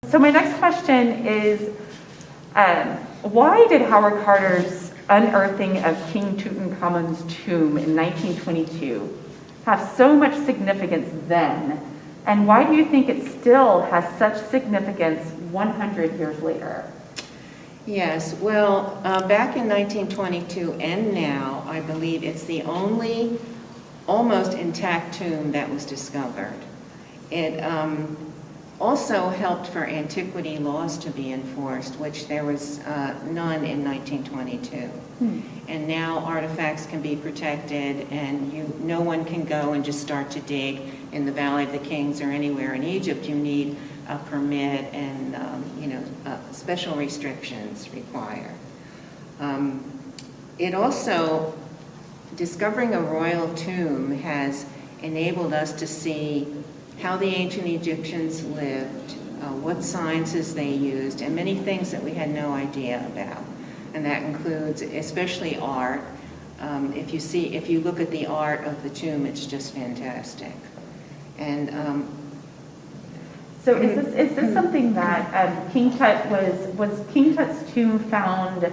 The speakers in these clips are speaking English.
So my next question is, why did Howard Carter's unearthing of King Tutankhamun's tomb in 1922 have so much significance then? And why do you think it still has such significance 100 years later? Yes, well, back in 1922 and now, I believe it's the only almost intact tomb that was discovered. It also helped for antiquity laws to be enforced, which there was none in 1922. And now artifacts can be protected, and no one can go and just start to dig in the Valley of the Kings or anywhere in Egypt. You need a permit, and special restrictions require. It also, discovering a royal tomb has enabled us to see how the ancient Egyptians lived, what sciences they used, and many things that we had no idea about. And that includes especially art. If you look at the art of the tomb, it's just fantastic. And so is this something that King Tut was King Tut's tomb found?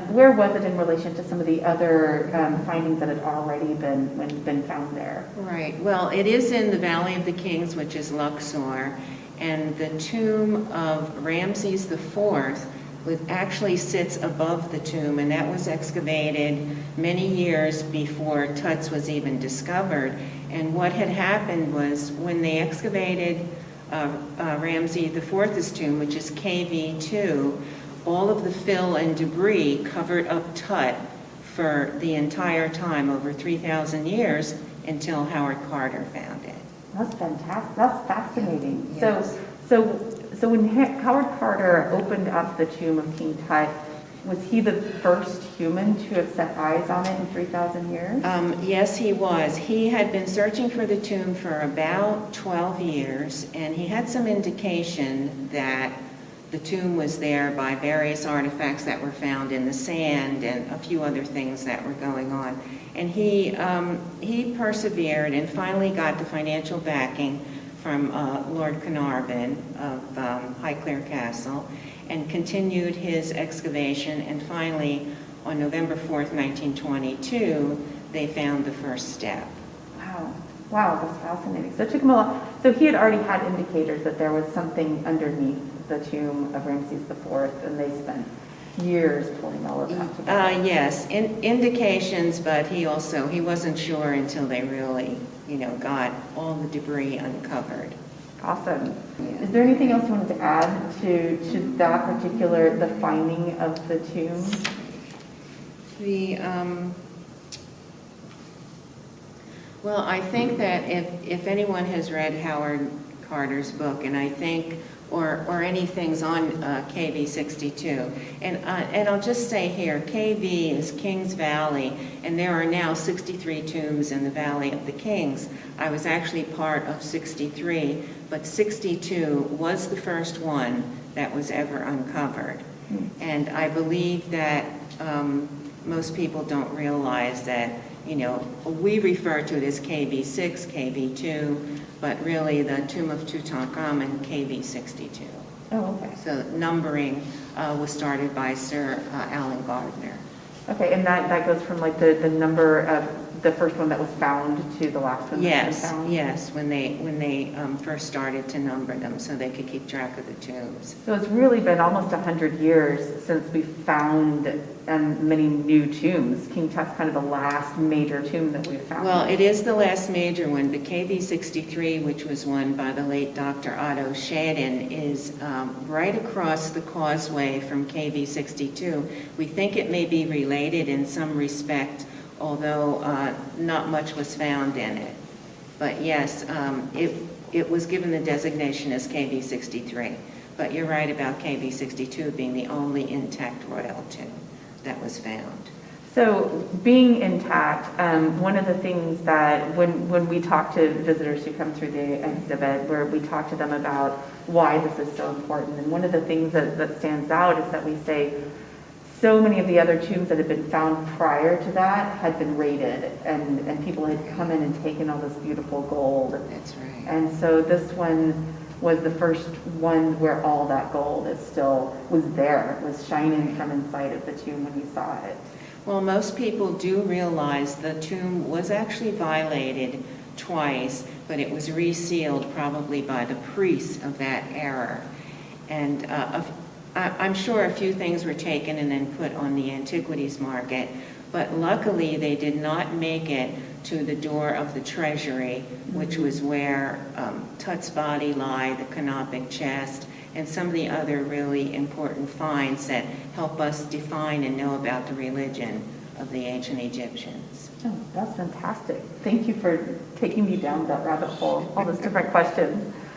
Where was it in relation to some of the other findings that had already been found there? Right. Well, it is in the Valley of the Kings, which is Luxor, and the tomb of Ramses IV actually sits above the tomb, and that was excavated many years before Tut's was even discovered. And what had happened was when they excavated Ramses IV's tomb, which is KV2, all of the fill and debris covered up Tut for the entire time, over 3,000 years, until Howard Carter found it. That's fantastic. That's fascinating. Yes. So when Howard Carter opened up the tomb of King Tut, was he the first human to have set eyes on it in 3,000 years? Yes, he was. He had been searching for the tomb for about 12 years, and he had some indication that the tomb was there by various artifacts that were found in the sand and a few other things that were going on. And he persevered and finally got the financial backing from Lord Carnarvon of Highclere Castle, and continued his excavation, and finally on November 4th, 1922, they found the first step. Wow, that's fascinating. So it took him a lot. So he had already had indicators that there was something underneath the tomb of Ramses IV, and they spent years pulling all of that together. Yes, indications, but he wasn't sure until they really, got all the debris uncovered. Awesome. Yeah. Is there anything else you wanted to add to that particular, the finding of the tomb? Well, I think that if anyone has read Howard Carter's book, and I think, or anything's on KV62, and I'll just say here, KV is Kings Valley, and there are now 63 tombs in the Valley of the Kings. I was actually part of 63, but 62 was the first one that was ever uncovered. And I believe that most people don't realize that, we refer to it as KV6, KV2, but really the Tomb of Tutankhamun, KV62. Oh, okay. So numbering was started by Sir Alan Gardner. Okay, and that goes from like the number of the first one that was found to the last one that's been found? Yes, when they first started to number them so they could keep track of the tombs. So it's really been almost 100 years since we found many new tombs. King Tut's kind of the last major tomb that we've found. Well, it is the last major one, but KV63, which was one by the late Dr. Otto Schadin, is right across the causeway from KV62. We think it may be related in some respect, although not much was found in it. But yes, it was given the designation as KV63. But you're right about KV62 being the only intact royal tomb that was found. So being intact, one of the things that when we talk to visitors who come through the exhibit, where we talk to them about why this is so important, and one of the things that stands out is that we say so many of the other tombs that had been found prior to that had been raided, and people had come in and taken all this beautiful gold. That's right. And so this one, was the first one where all that gold was there, was shining from inside of the tomb when you saw it. Well, most people do realize the tomb was actually violated twice, but it was resealed probably by the priests of that era. And I'm sure a few things were taken and then put on the antiquities market, but luckily they did not make it to the door of the treasury, which was where Tut's body lie, the canopic chest, and some of the other really important finds that help us define and know about the religion of the ancient Egyptians. Oh, that's fantastic. Thank you for taking me down that rabbit hole, all those different questions.